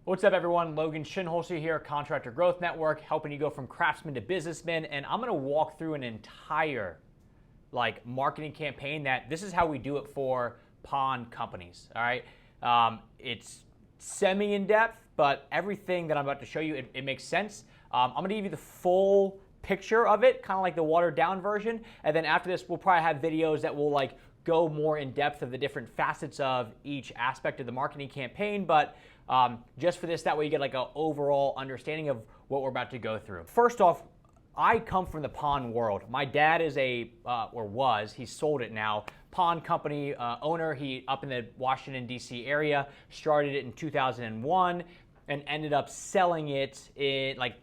What's up, everyone? Logan Shinholster here, Contractor Growth Network, helping you go from craftsman to businessman. And I'm going to walk through an entire marketing campaign that this is how we do it for pond companies. All right, it's semi in depth, but everything that I'm about to show you, it makes sense. I'm going to give you the full picture of it, kind of like the watered down version. And then after this, we'll probably have videos that will go more in depth of the different facets of each aspect of the marketing campaign. But just for this, that way you get an overall understanding of what we're about to go through. First off, I come from the pond world. My dad is he sold it now, pond company owner. He up in the Washington, D.C. area, started it in 2001 and ended up selling it,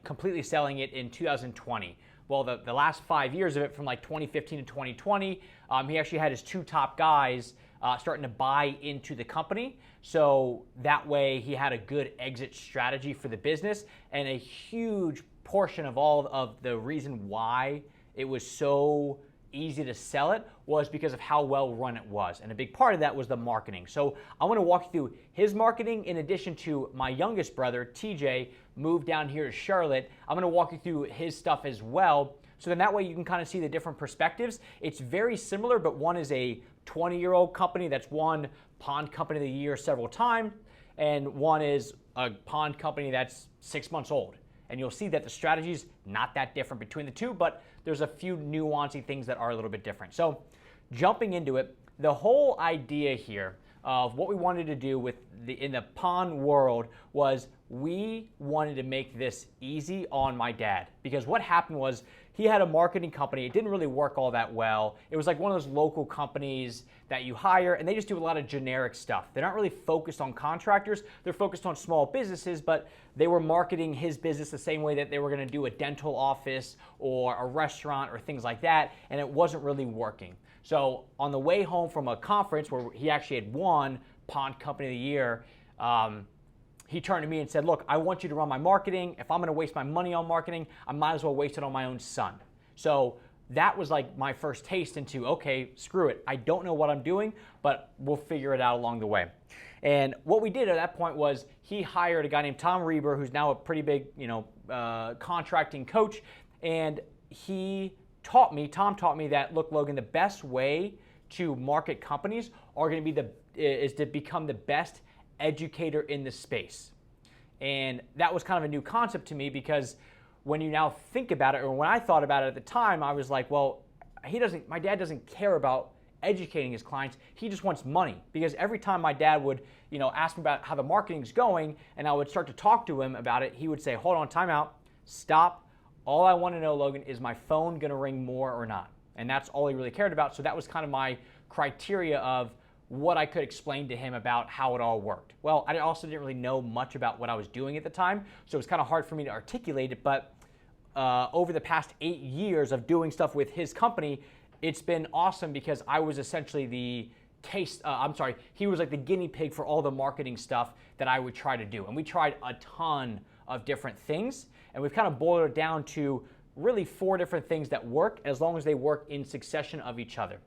completely selling it in 2020. Well, the last 5 years of it, from 2015 to 2020, he actually had his two top guys starting to buy into the company. So that way he had a good exit strategy for the business, and a huge portion of all of the reason why it was so easy to sell it was because of how well run it was. And a big part of that was the marketing. So I want to walk you through his marketing in addition to my youngest brother, TJ, moved down here to Charlotte. I'm going to walk you through his stuff as well. So then that way you can kind of see the different perspectives. It's very similar, but one is a 20-year-old company that's won Pond Company of the Year several times, and one is a pond company that's 6 months old. And you'll see that the strategy's not that different between the two, but there's a few nuancey things that are a little bit different. So jumping into it, the whole idea here of what we wanted to do in the pond world was we wanted to make this easy on my dad. Because what happened was he had a marketing company. It didn't really work all that well. It was like one of those local companies that you hire, and they just do a lot of generic stuff. They're not really focused on contractors. They're focused on small businesses, but they were marketing his business the same way that they were going to do a dental office or a restaurant or things like that, and it wasn't really working. So on the way home from a conference where he actually had won Pond Company of the Year, he turned to me and said, look, I want you to run my marketing. If I'm going to waste my money on marketing, I might as well waste it on my own son. So that was my first taste into, okay, screw it. I don't know what I'm doing, but we'll figure it out along the way. And what we did at that point was he hired a guy named Tom Reber, who's now a pretty big, contracting coach. And Tom taught me that, look, Logan, the best way to market companies are going to be is to become the best educator in the space. And that was kind of a new concept to me, because when you now think about it, or when I thought about it at the time, I was like, well, my dad doesn't care about educating his clients. He just wants money. Because every time my dad would, ask me about how the marketing's going, and I would start to talk to him about it, he would say, hold on, time out, stop. All I want to know, Logan, is my phone going to ring more or not? And that's all he really cared about. So that was kind of my criteria of what I could explain to him about how it all worked. Well, I also didn't really know much about what I was doing at the time, so it was kind of hard for me to articulate it, but over the past 8 years of doing stuff with his company, it's been awesome, because I was essentially he was like the guinea pig for all the marketing stuff that I would try to do. And we tried a ton of different things, and we've kind of boiled it down to really 4 different things that work, as long as they work in succession of each other.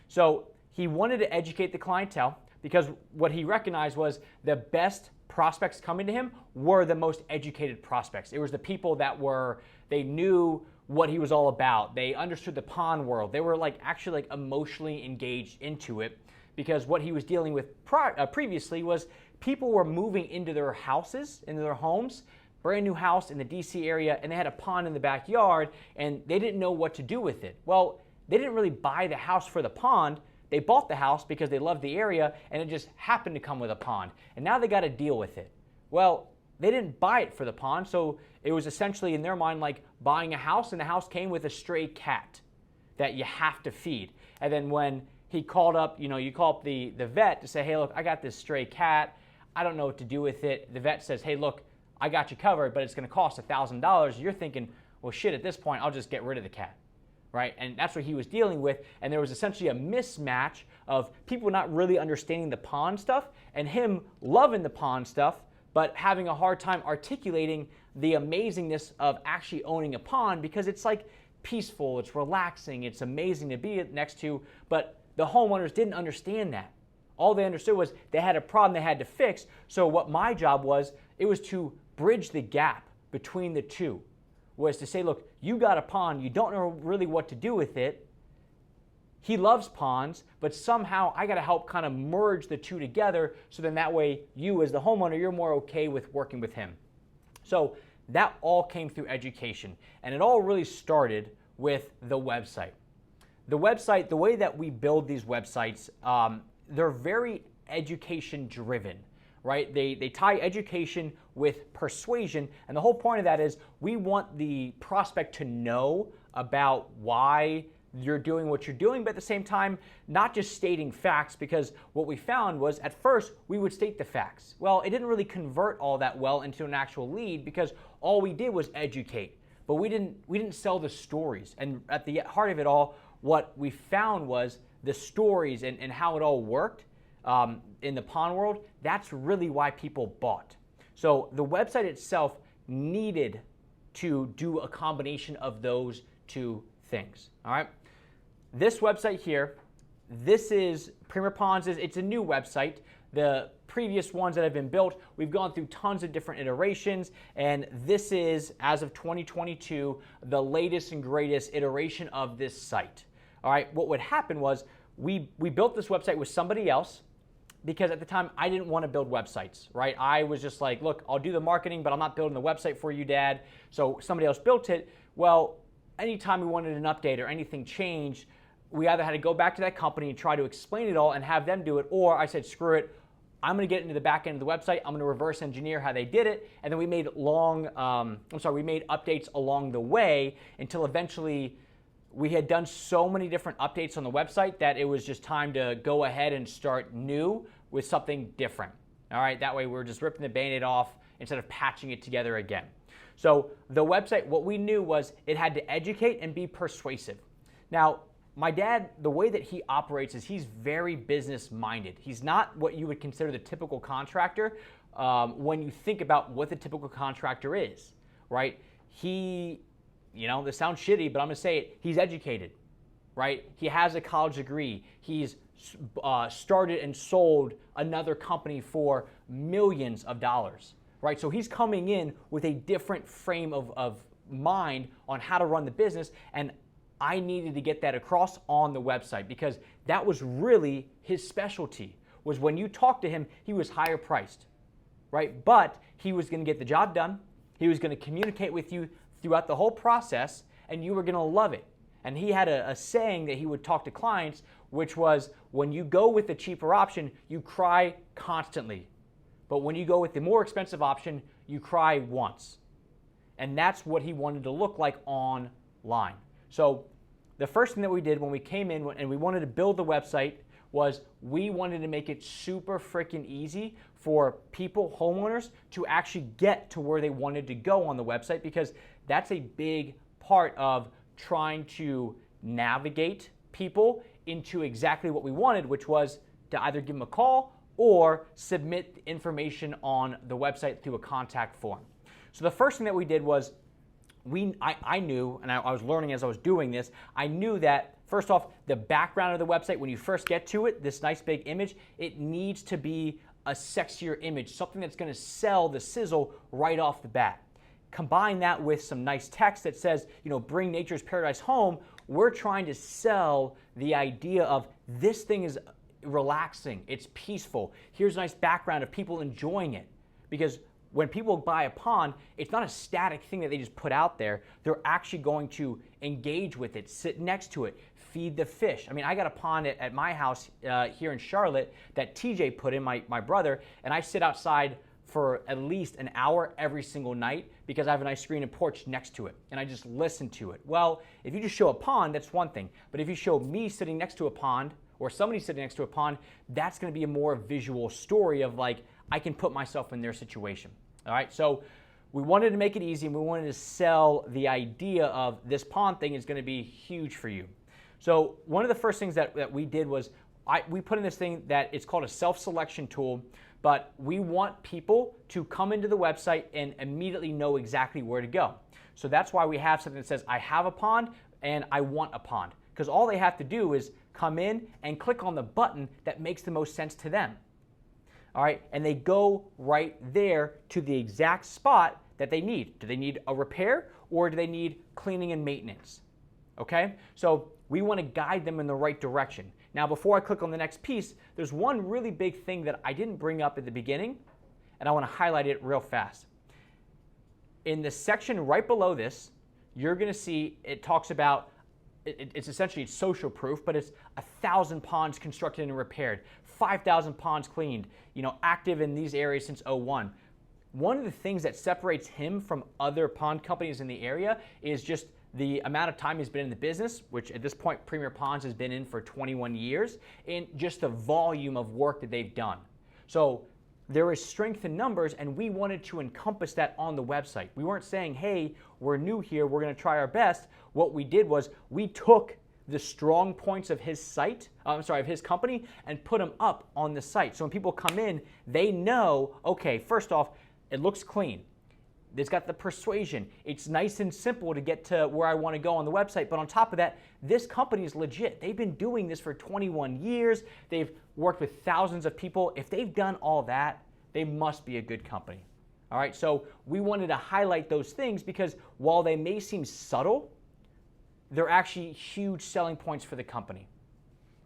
So he wanted to educate the clientele, because what he recognized was the best prospects coming to him were the most educated prospects. It was the people that they knew what he was all about. They understood the pond world. They were actually emotionally engaged into it, because what he was dealing with previously was people were moving into their houses, into their homes, brand new house in the DC area, and they had a pond in the backyard, and they didn't know what to do with it. Well, they didn't really buy the house for the pond. They bought the house because they loved the area, and it just happened to come with a pond. And now they got to deal with it. Well, they didn't buy it for the pond, so it was essentially in their mind like buying a house, and the house came with a stray cat that you have to feed. And then when he called up, you call up the vet to say, hey, look, I got this stray cat. I don't know what to do with it. The vet says, hey, look, I got you covered, but it's going to cost $1,000. You're thinking, well, shit, at this point, I'll just get rid of the cat. Right? And that's what he was dealing with. And there was essentially a mismatch of people not really understanding the pond stuff and him loving the pond stuff, but having a hard time articulating the amazingness of actually owning a pond, because it's peaceful, it's relaxing, it's amazing to be next to, but the homeowners didn't understand that. All they understood was they had a problem they had to fix. So what my job was It was to bridge the gap between the two, was to say, look, you got a pond, you don't know really what to do with it. He loves ponds, but somehow I got to help kind of merge the two together, so then that way you as the homeowner, you're more okay with working with him. So that all came through education, and it all really started with the website. The website, the way that we build these websites, they're very education driven, right? They tie education with persuasion, and the whole point of that is we want the prospect to know about why you're doing what you're doing, but at the same time, not just stating facts, because what we found was at first we would state the facts. Well, it didn't really convert all that well into an actual lead because all we did was educate, but we didn't sell the stories. And at the heart of it all, what we found was the stories and how it all worked in the pond world. That's really why people bought. So the website itself needed to do a combination of those two things. All right. This website here, this is Premier Ponds. It's a new website. The previous ones that have been built, we've gone through tons of different iterations, and this is, as of 2022, the latest and greatest iteration of this site. All right, what would happen was we built this website with somebody else, because at the time I didn't want to build websites, right? I was just like, look, I'll do the marketing, but I'm not building the website for you, Dad. So somebody else built it. Well, anytime we wanted an update or anything changed, we either had to go back to that company and try to explain it all and have them do it, or I said, screw it, I'm going to get into the back end of the website, I'm going to reverse engineer how they did it, and then we made we made updates along the way until eventually we had done so many different updates on the website that it was just time to go ahead and start new with something different. All right, that way we're just ripping the Band-Aid off instead of patching it together again. So the website, what we knew was it had to educate and be persuasive. Now, my dad, the way that he operates is he's very business-minded. He's not what you would consider the typical contractor when you think about what the typical contractor is, right? He, this sounds shitty, but I'm going to say it, he's educated, right? He has a college degree. He's started and sold another company for millions of dollars, right? So he's coming in with a different frame of mind on how to run the business, and I needed to get that across on the website because that was really his specialty, was when you talk to him, he was higher priced, right? But he was going to get the job done. He was going to communicate with you throughout the whole process, and you were going to love it. And he had a saying that he would talk to clients, which was, when you go with the cheaper option, you cry constantly. But when you go with the more expensive option, you cry once. And that's what he wanted to look like online. So the first thing that we did when we came in and we wanted to build the website was we wanted to make it super freaking easy for people, homeowners, to actually get to where they wanted to go on the website, because that's a big part of trying to navigate people into exactly what we wanted, which was to either give them a call or submit information on the website through a contact form. So the first thing that we did was I knew, and I was learning as I was doing this, I knew that, first off, the background of the website, when you first get to it, this nice big image, it needs to be a sexier image, something that's going to sell the sizzle right off the bat. Combine that with some nice text that says, bring nature's paradise home. We're trying to sell the idea of this thing is relaxing, it's peaceful. Here's a nice background of people enjoying it. Because when people buy a pond, it's not a static thing that they just put out there. They're actually going to engage with it, sit next to it, feed the fish. I mean, I got a pond at my house here in Charlotte that TJ put in, my brother, and I sit outside for at least an hour every single night because I have a nice screen and porch next to it, and I just listen to it. Well, if you just show a pond, that's one thing. But if you show me sitting next to a pond or somebody sitting next to a pond, that's going to be a more visual story of like, I can put myself in their situation. All right, so we wanted to make it easy, and we wanted to sell the idea of this pond thing is going to be huge for you. So one of the first things that we did was we put in this thing that it's called a self-selection tool, but we want people to come into the website and immediately know exactly where to go. So that's why we have something that says, I have a pond and I want a pond, because all they have to do is come in and click on the button that makes the most sense to them. all right, and they go right there to the exact spot that they need. Do they need a repair or do they need cleaning and maintenance? Okay, so we want to guide them in the right direction. Now, before I click on the next piece, there's one really big thing that I didn't bring up at the beginning, and I want to highlight it real fast. In the section right below this, you're going to see it talks about, it's essentially social proof, but it's 1,000 ponds constructed and repaired, 5,000 ponds cleaned, active in these areas since '01. One of the things that separates him from other pond companies in the area is just the amount of time he's been in the business, which at this point Premier Ponds has been in for 21 years, and just the volume of work that they've done. So there is strength in numbers, and we wanted to encompass that on the website. We weren't saying, hey, we're new here, we're going to try our best. What we did was we took the strong points of his site, of his company, and put them up on the site. So when people come in, they know, okay, first off, it looks clean. It's got the persuasion. It's nice and simple to get to where I want to go on the website. But on top of that, this company is legit. They've been doing this for 21 years. They've worked with thousands of people. If they've done all that, they must be a good company. All right, so we wanted to highlight those things because while they may seem subtle, they're actually huge selling points for the company.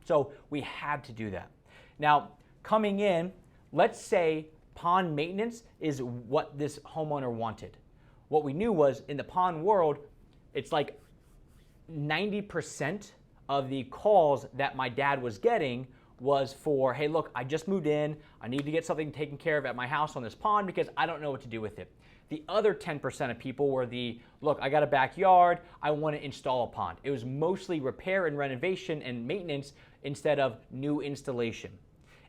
So we had to do that. Now, coming in, let's say pond maintenance is what this homeowner wanted. What we knew was in the pond world, it's like 90% of the calls that my dad was getting was for, hey, look, I just moved in. I need to get something taken care of at my house on this pond because I don't know what to do with it. The other 10% of people were look, I got a backyard. I want to install a pond. It was mostly repair and renovation and maintenance instead of new installation.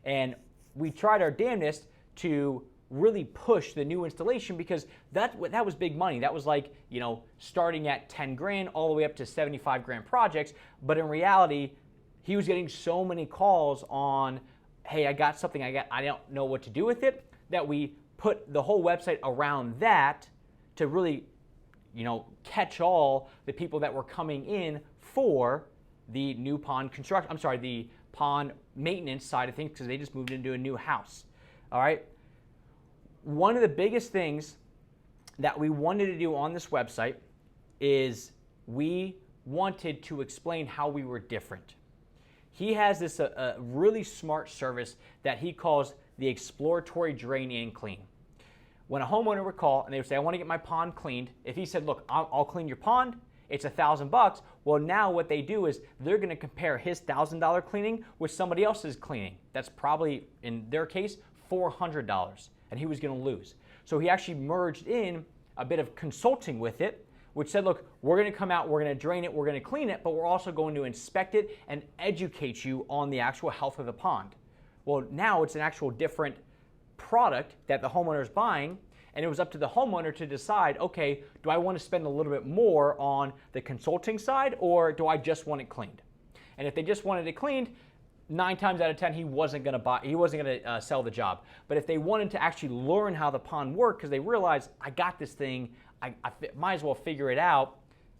And we tried our damnedest to really push the new installation because that was big money. That was like, starting at 10 grand all the way up to 75 grand projects. But in reality, he was getting so many calls on, hey, I got something, I don't know what to do with it, that we put the whole website around that to really, catch all the people that were coming in for the new pond construction, the pond maintenance side of things because they just moved into a new house. All right. One of the biggest things that we wanted to do on this website is we wanted to explain how we were different. He has this really smart service that he calls the exploratory drain and clean. When a homeowner would call and they would say, I want to get my pond cleaned, if he said, look, I'll clean your pond, it's $1,000. Well, now what they do is they're going to compare his $1,000 cleaning with somebody else's cleaning. That's probably, in their case, $400, and he was going to lose. So he actually merged in a bit of consulting with it, which said, look, we're going to come out, we're going to drain it, we're going to clean it, but we're also going to inspect it and educate you on the actual health of the pond. Well, now it's an actual different product that the homeowner is buying, and it was up to the homeowner to decide, okay, do I want to spend a little bit more on the consulting side, or do I just want it cleaned? And if they just wanted it cleaned, 9 times out of 10, he wasn't going to sell the job. But if they wanted to actually learn how the pond worked, because they realized, I got this thing, I might as well figure it out,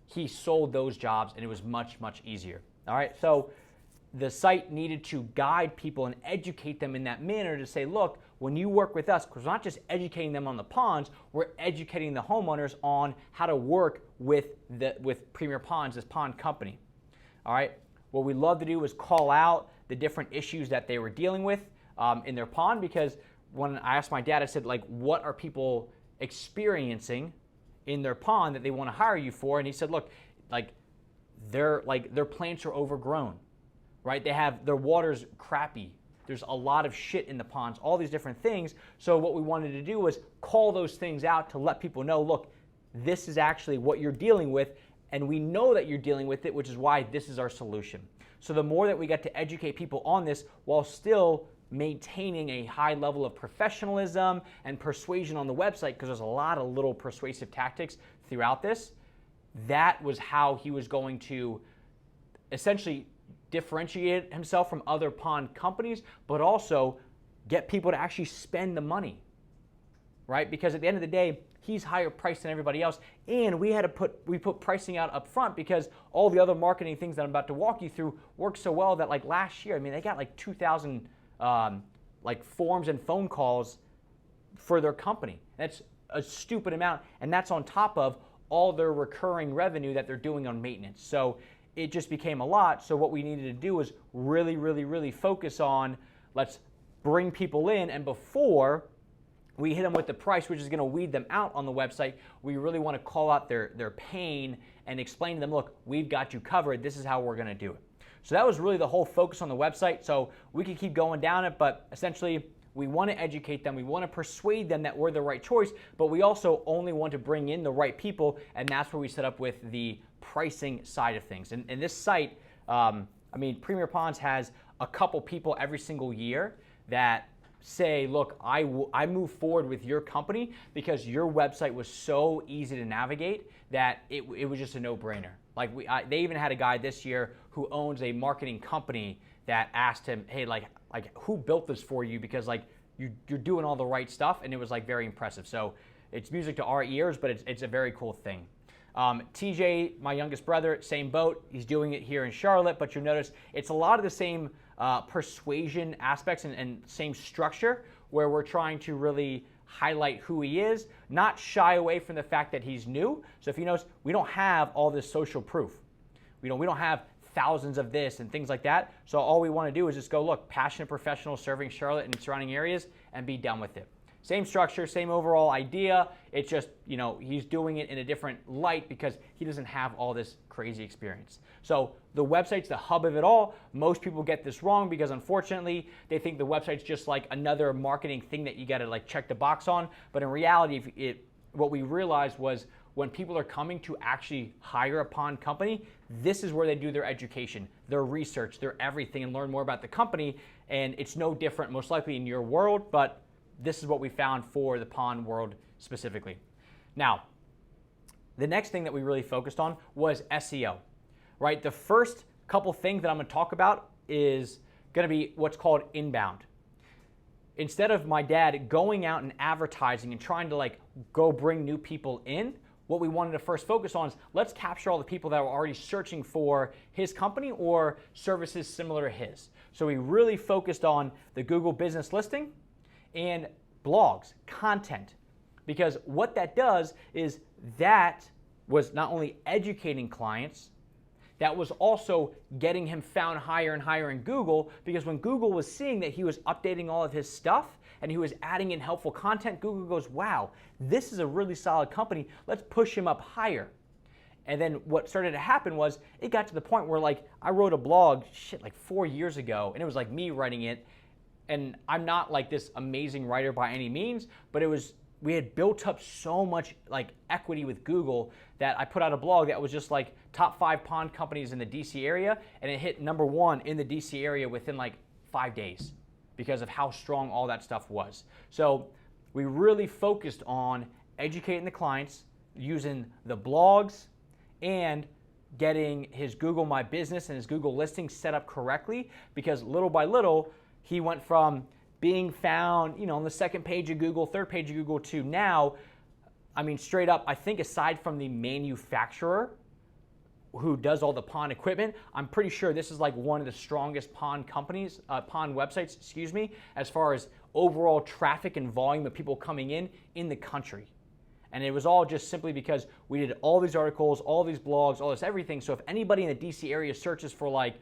he sold those jobs, and it was much, much easier. All right, so the site needed to guide people and educate them in that manner to say, look, when you work with us, because we're not just educating them on the ponds, we're educating the homeowners on how to work with Premier Ponds, this pond company. All right, what we love to do is call out the different issues that they were dealing with in their pond, because when I asked my dad, I said, what are people experiencing in their pond that they want to hire you for? And he said, look, their plants are overgrown, right? Their water's crappy. There's a lot of shit in the ponds, all these different things. So what we wanted to do was call those things out to let people know, look, this is actually what you're dealing with, and we know that you're dealing with it, which is why this is our solution. So the more that we get to educate people on this while still maintaining a high level of professionalism and persuasion on the website, because there's a lot of little persuasive tactics throughout this, that was how he was going to essentially differentiate himself from other pond companies, but also get people to actually spend the money, right? Because at the end of the day, he's higher priced than everybody else, and we put pricing out up front because all the other marketing things that I'm about to walk you through worked so well that last year, they got 2,000 like forms and phone calls for their company. That's a stupid amount, and that's on top of all their recurring revenue that they're doing on maintenance. So it just became a lot. So what we needed to do was really focus on, let's bring people in, and before we hit them with the price, which is going to weed them out on the website, we really want to call out their pain and explain to them, look, we've got you covered. This is how we're going to do it. So that was really the whole focus on the website. So we could keep going down it, but essentially we want to educate them. We want to persuade them that we're the right choice, but we also only want to bring in the right people, and that's where we set up with the pricing side of things. And this site, Premier PONDS has a couple people every single year that say, look, I move forward with your company because your website was so easy to navigate that it was just a no-brainer. Like they even had a guy this year who owns a marketing company that asked him, hey, like who built this for you? Because like you're doing all the right stuff, and it was like very impressive. So it's music to our ears, but it's a very cool thing. TJ, my youngest brother, same boat. He's doing it here in Charlotte, but you'll notice it's a lot of the same persuasion aspects and same structure, where we're trying to really highlight who he is, not shy away from the fact that he's new. So if you notice, we don't have all this social proof. We don't have thousands of this and things like that. So all we want to do is just go, look, passionate professional serving Charlotte and surrounding areas, and be done with it. Same structure, same overall idea. It's just, he's doing it in a different light because he doesn't have all this crazy experience. So the website's the hub of it all. Most people get this wrong because unfortunately they think the website's just like another marketing thing that you got to like check the box on. But in reality, what we realized was when people are coming to actually hire a pond company, this is where they do their education, their research, their everything, and learn more about the company. And it's no different most likely in your world, but this is what we found for the pond world specifically. Now, the next thing that we really focused on was SEO, right? The first couple things that I'm going to talk about is going to be what's called inbound. Instead of my dad going out and advertising and trying to like go bring new people in, what we wanted to first focus on is let's capture all the people that were already searching for his company or services similar to his. So we really focused on the Google business listing and blogs, content, because what that does is that was not only educating clients, that was also getting him found higher and higher in Google, because when Google was seeing that he was updating all of his stuff and he was adding in helpful content, Google goes, wow, this is a really solid company, let's push him up higher. And then what started to happen was it got to the point where like I wrote a blog like 4 years ago, and it was like me writing it. And I'm not like this amazing writer by any means, but we had built up so much like equity with Google that I put out a blog that was just like top 5 pond companies in the DC area, and it hit number 1 in the DC area within like 5 days because of how strong all that stuff was. So we really focused on educating the clients using the blogs and getting his Google My Business and his Google listing set up correctly, because little by little, he went from being found, on the second page of Google, third page of Google, to now, straight up, I think aside from the manufacturer who does all the pond equipment, I'm pretty sure this is like one of the strongest pond companies, pond websites, as far as overall traffic and volume of people coming in the country. And it was all just simply because we did all these articles, all these blogs, all this everything. So if anybody in the DC area searches for like,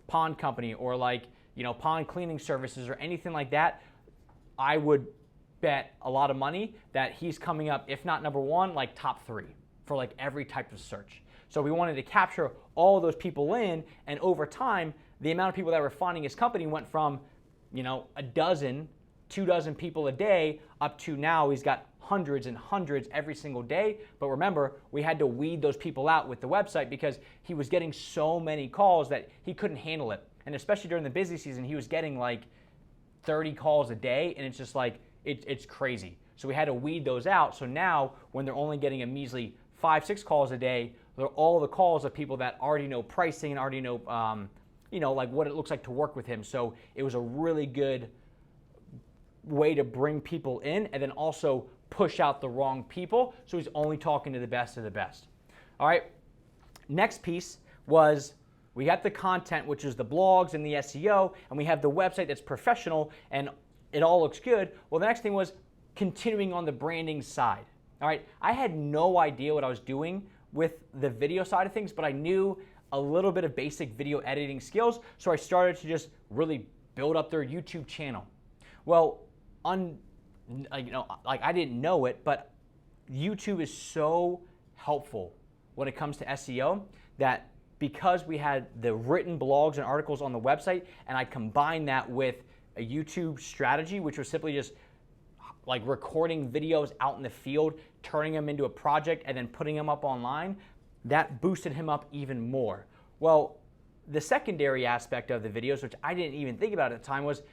pond company or like, pond cleaning services or anything like that, I would bet a lot of money that he's coming up, if not number 1, like top 3 for like every type of search. So we wanted to capture all of those people in, and over time, the amount of people that were finding his company went from, a dozen, 2 dozen people a day up to now he's got hundreds and hundreds every single day. But remember, we had to weed those people out with the website because he was getting so many calls that he couldn't handle it. And especially during the busy season, he was getting like 30 calls a day, and it's just like, it's crazy. So we had to weed those out. So now when they're only getting a measly 5-6 calls a day, they're all the calls of people that already know pricing and already know, like what it looks like to work with him. So it was a really good way to bring people in and then also push out the wrong people. So he's only talking to the best of the best. All right. Next piece was we got the content, which is the blogs and the SEO, and we have the website that's professional and it all looks good. Well, the next thing was continuing on the branding side. All right, I had no idea what I was doing with the video side of things, but I knew a little bit of basic video editing skills, so I started to just really build up their YouTube channel. Well, I didn't know it, but YouTube is so helpful when it comes to SEO that because we had the written blogs and articles on the website, and I combined that with a YouTube strategy, which was simply just like recording videos out in the field, turning them into a project, and then putting them up online, that boosted him up even more. Well, the secondary aspect of the videos, which I didn't even think about at the time, was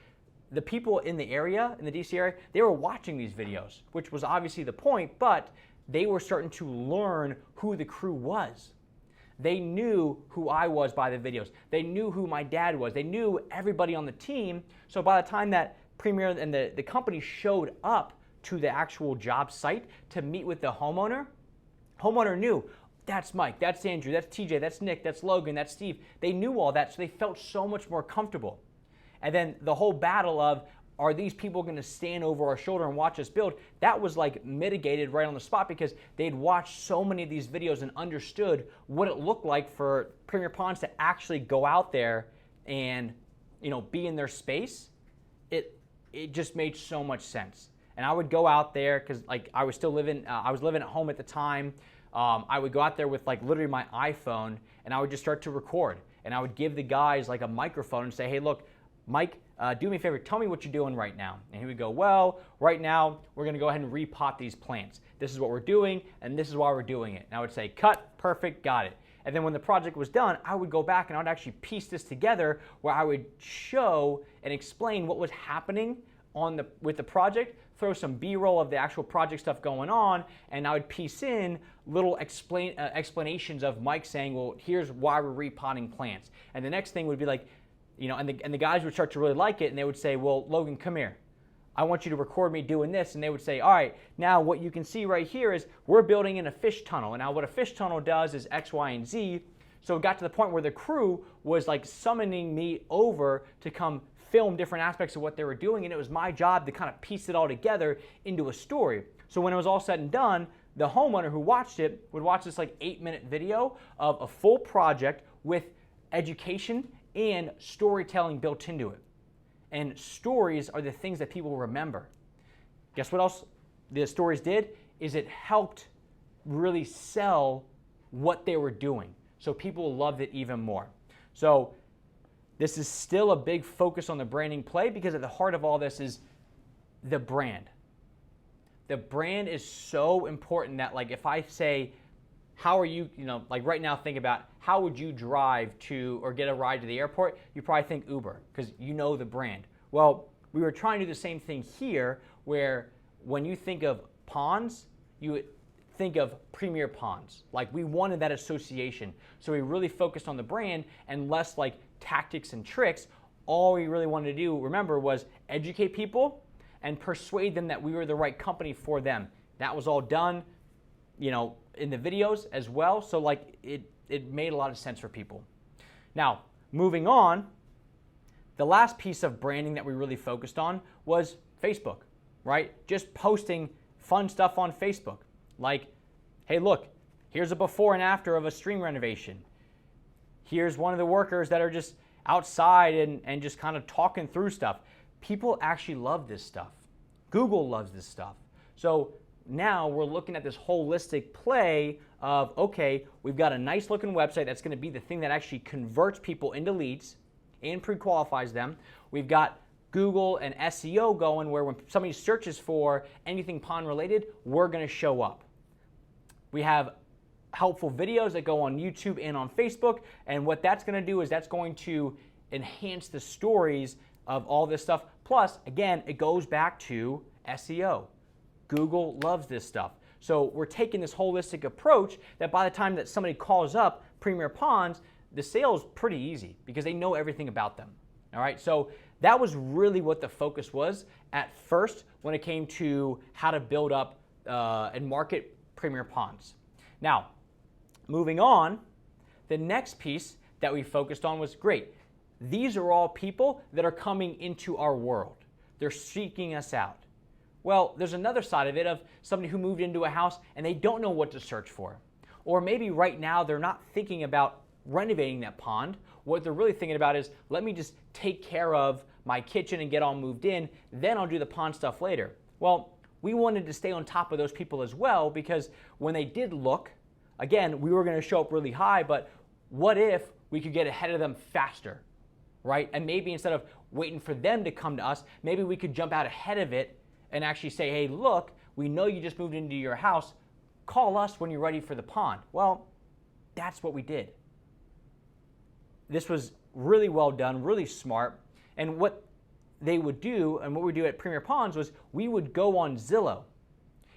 the people in the area, in the DC area, they were watching these videos, which was obviously the point, but they were starting to learn who the crew was. They knew who I was by the videos. They knew who my dad was. They knew everybody on the team. So by the time that Premier and the company showed up to the actual job site to meet with the homeowner knew, that's Mike, that's Andrew, that's TJ, that's Nick, that's Logan, that's Steve. They knew all that, so they felt so much more comfortable. And then the whole battle of, are these people going to stand over our shoulder and watch us build? That was like mitigated right on the spot because they'd watched so many of these videos and understood what it looked like for Premier PONDS to actually go out there and, be in their space. It just made so much sense. And I would go out there because I was still living, I was living at home at the time. I would go out there with literally my iPhone and I would just start to record. And I would give the guys a microphone and say, hey, look, Mike, do me a favor, tell me what you're doing right now. And he would go, well, right now we're going to go ahead and repot these plants. This is what we're doing, and this is why we're doing it. And I would say, cut, perfect, got it. And then when the project was done, I would go back and I would actually piece this together where I would show and explain what was happening with the project, throw some B-roll of the actual project stuff going on, and I would piece in little explanations of Mike saying, well, here's why we're repotting plants. And the next thing would be and the guys would start to really like it, and they would say, well, Logan, come here. I want you to record me doing this. And they would say, all right, now what you can see right here is we're building in a fish tunnel. And now what a fish tunnel does is X, Y, and Z. So it got to the point where the crew was summoning me over to come film different aspects of what they were doing, and it was my job to kind of piece it all together into a story. So when it was all said and done, the homeowner who watched it would watch this 8-minute video of a full project with education and storytelling built into it. And stories are the things that people remember. Guess what else the stories did? Is it helped really sell what they were doing. So people loved it even more. So this is still a big focus on the branding play because at the heart of all this is the brand. The brand is so important that if I say, how are you, right now think about how would you drive to or get a ride to the airport? You probably think Uber because you know the brand. Well, we were trying to do the same thing here where when you think of PONDS, you think of Premier PONDS. We wanted that association. So we really focused on the brand and less tactics and tricks. All we really wanted to do, remember, was educate people and persuade them that we were the right company for them. That was all done, in the videos as well. So it made a lot of sense for people. Now, moving on, the last piece of branding that we really focused on was Facebook, right? Just posting fun stuff on Facebook. Hey, look, here's a before and after of a stream renovation. Here's one of the workers that are just outside and just kind of talking through stuff. People actually love this stuff. Google loves this stuff. So now we're looking at this holistic play of, okay, we've got a nice looking website that's going to be the thing that actually converts people into leads and pre-qualifies them. We've got Google and SEO going where when somebody searches for anything pond related, we're going to show up. We have helpful videos that go on YouTube and on Facebook, and what that's going to do is that's going to enhance the stories of all this stuff. Plus, again, it goes back to SEO. Google loves this stuff. So we're taking this holistic approach that by the time that somebody calls up Premier PONDS, the sale is pretty easy because they know everything about them. All right, so that was really what the focus was at first when it came to how to build up and market Premier PONDS. Now, moving on, the next piece that we focused on was great. These are all people that are coming into our world. They're seeking us out. Well, there's another side of it of somebody who moved into a house and they don't know what to search for. Or maybe right now they're not thinking about renovating that pond. What they're really thinking about is, let me just take care of my kitchen and get all moved in, then I'll do the pond stuff later. Well, we wanted to stay on top of those people as well, because when they did look, again, we were going to show up really high, but what if we could get ahead of them faster, right? And maybe instead of waiting for them to come to us, maybe we could jump out ahead of it and actually say, hey, look, we know you just moved into your house. Call us when you're ready for the pond. Well, that's what we did. This was really well done, really smart. And what they would do, and what we do at Premier Ponds, was we would go on Zillow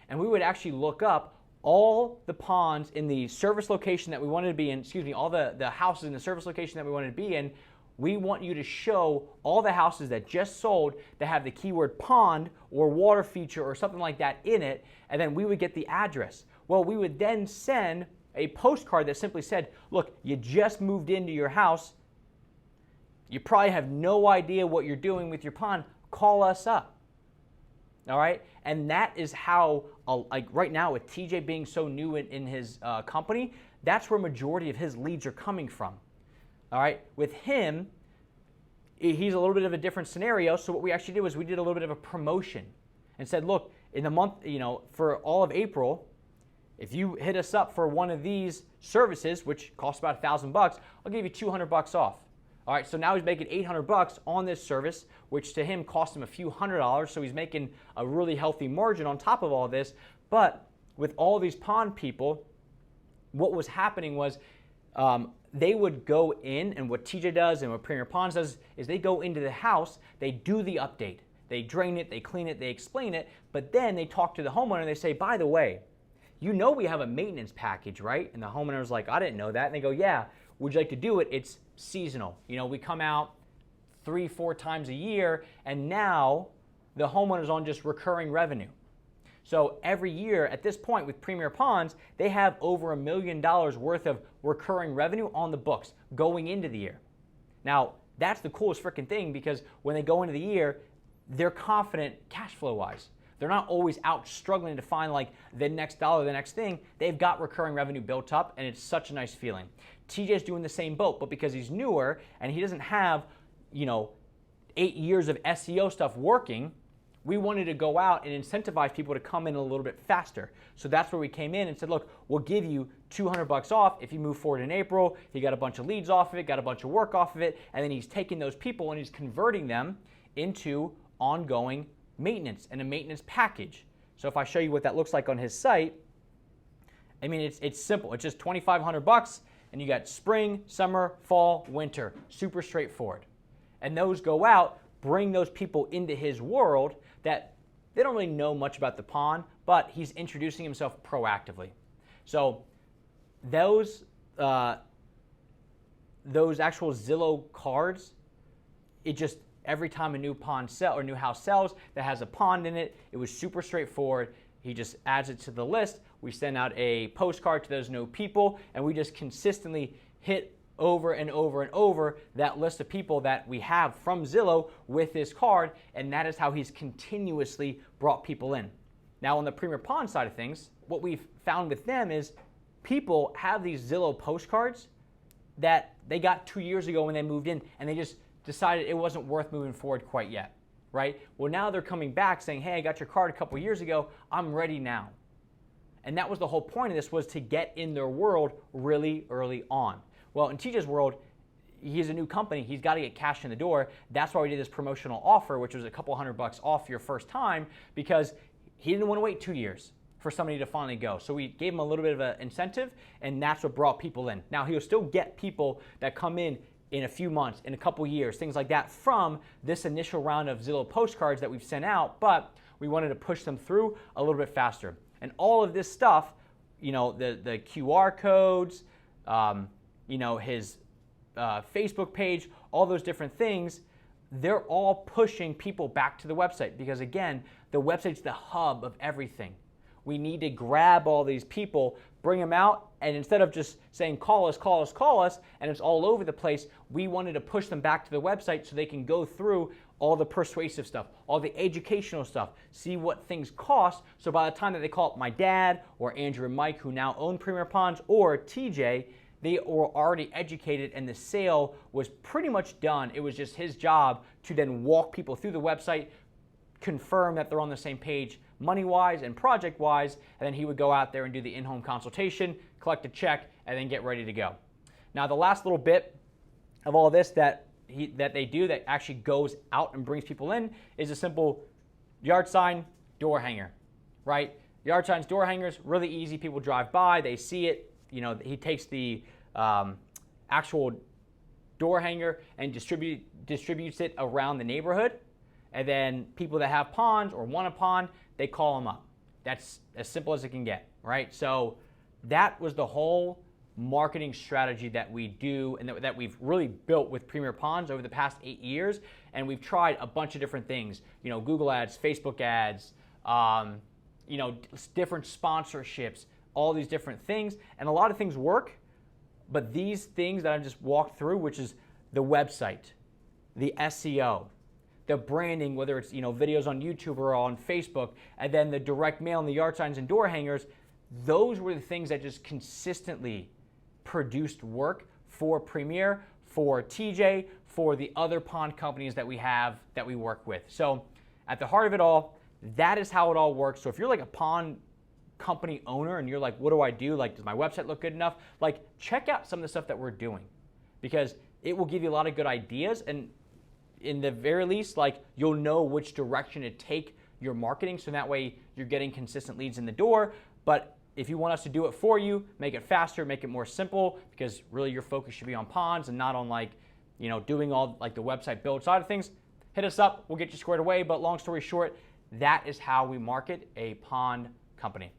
and we would actually look up all the ponds in the service location that we wanted to be in, all the houses in the service location that we wanted to be in. We want you to show all the houses that just sold that have the keyword pond or water feature or something like that in it, and then we would get the address. Well, we would then send a postcard that simply said, look, you just moved into your house. You probably have no idea what you're doing with your pond. Call us up. All right? And that is how, like right now with TJ being so new in his company, that's where majority of his leads are coming from. All right? With him, he's a little bit of a different scenario. So what we actually did was we did a little bit of a promotion and said, look, in the month, for all of April, if you hit us up for one of these services, which costs about $1,000, I'll give you $200 off. All right, so now he's making $800 on this service, which to him cost him a few $100s, so he's making a really healthy margin on top of all this. But with all these pond people, what was happening was they would go in, and what TJ does and what Premier Ponds does is they go into the house, they do the update. They drain it, they clean it, they explain it, but then they talk to the homeowner and they say, by the way, you know we have a maintenance package, right? And the homeowner's like, I didn't know that. And they go, yeah, would you like to do it? It's seasonal. We come out 3-4 times a year, and now the homeowner's on just recurring revenue. So every year at this point with Premier Ponds, they have over $1 million worth of recurring revenue on the books going into the year. Now, that's the coolest freaking thing, because when they go into the year, they're confident cash flow wise. They're not always out struggling to find like the next dollar, the next thing. They've got recurring revenue built up, and it's such a nice feeling. TJ's doing the same boat, but because he's newer and he doesn't have, 8 years of SEO stuff working, we wanted to go out and incentivize people to come in a little bit faster. So that's where we came in and said, look, we'll give you $200 off if you move forward in April. He got a bunch of leads off of it, got a bunch of work off of it, and then he's taking those people and he's converting them into ongoing maintenance and a maintenance package. So if I show you what that looks like on his site, I mean, it's simple. It's just $2,500, and you got spring, summer, fall, winter. Super straightforward. And those go out, bring those people into his world that they don't really know much about the pond, but he's introducing himself proactively. So those actual Zillow cards, it just, every time a new pond sell or new house sells that has a pond in it, it was super straightforward. He just adds it to the list. We send out a postcard to those new people, and we just consistently hit over and over and over that list of people that we have from Zillow with this card, and that is how he's continuously brought people in. Now, on the Premier Pond side of things, what we've found with them is people have these Zillow postcards that they got 2 years ago when they moved in, and they just decided it wasn't worth moving forward quite yet, right? Well, now they're coming back saying, hey, I got your card a couple years ago. I'm ready now. And that was the whole point of this, was to get in their world really early on. Well, in TJ's world, he's a new company. He's got to get cash in the door. That's why we did this promotional offer, which was a couple $100 off your first time, because he didn't want to wait 2 years for somebody to finally go. So we gave him a little bit of an incentive, and that's what brought people in. Now, he'll still get people that come in a few months, in a couple years, things like that from this initial round of Zillow postcards that we've sent out, but we wanted to push them through a little bit faster. And all of this stuff, the QR codes, his Facebook page, all those different things, they're all pushing people back to the website, because again, the website's the hub of everything. We need to grab all these people, bring them out, and instead of just saying call us, call us, call us, and it's all over the place, we wanted to push them back to the website so they can go through all the persuasive stuff, all the educational stuff, see what things cost, so by the time that they call up my dad or Andrew and Mike, who now own Premier Ponds, or TJ, they were already educated and the sale was pretty much done. It was just his job to then walk people through the website, confirm that they're on the same page money-wise and project-wise, and then he would go out there and do the in-home consultation, collect a check, and then get ready to go. Now, the last little bit of all this that they do that actually goes out and brings people in is a simple yard sign, door hanger, right? Yard signs, door hangers, really easy. People drive by, they see it. You know, he takes the actual door hanger and distributes it around the neighborhood. And then people that have ponds or want a pond, they call them up. That's as simple as it can get, right? So that was the whole marketing strategy that we do and that we've really built with Premier Ponds over the past 8 years. And we've tried a bunch of different things, you know, Google ads, Facebook ads, you know, different sponsorships, all these different things. And a lot of things work, but these things that I just walked through, which is the website, the SEO, the branding, whether it's, you know, videos on YouTube or on Facebook, and then the direct mail and the yard signs and door hangers, those were the things that just consistently produced work for Premier, for TJ, for the other pond companies that we have that we work with. So at the heart of it all, that is how it all works. So if you're like a pond company owner and you're like, what do I do? Like, does my website look good enough? Like, check out some of the stuff that we're doing, because it will give you a lot of good ideas, and in the very least, like, you'll know which direction to take your marketing, so that way you're getting consistent leads in the door. But if you want us to do it for you, make it faster, make it more simple, because really your focus should be on ponds and not on, like, you know, doing all like the website build side of things, hit us up, we'll get you squared away. But long story short, that is how we market a pond company.